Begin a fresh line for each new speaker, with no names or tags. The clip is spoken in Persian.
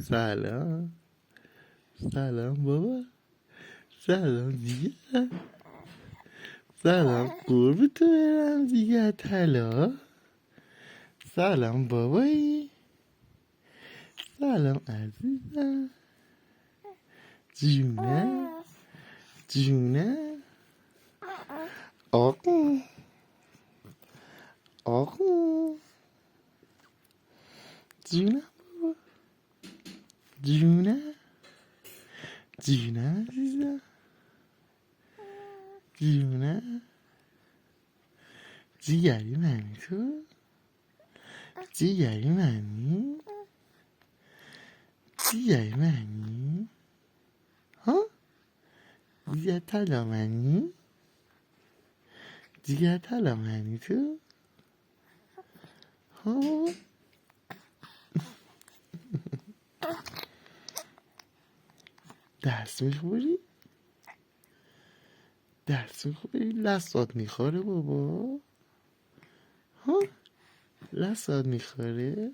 سلام. سلام بابا. سلام دیگه. سلام قربون تو برم دیگه طلا. سلام بابایی. سلام عزیزم. جونه جونه. آقا آقا جونه بابا. جونه جونه عزیزم. جونه جیگری منی تو. جیگری منی. جیگری منی. ها دیگه طلا منی. دیگه طلا منی تو. ها درس میخوری؟ درس میخوری؟ لسات میخوره بابا؟ ها لسات میخوره؟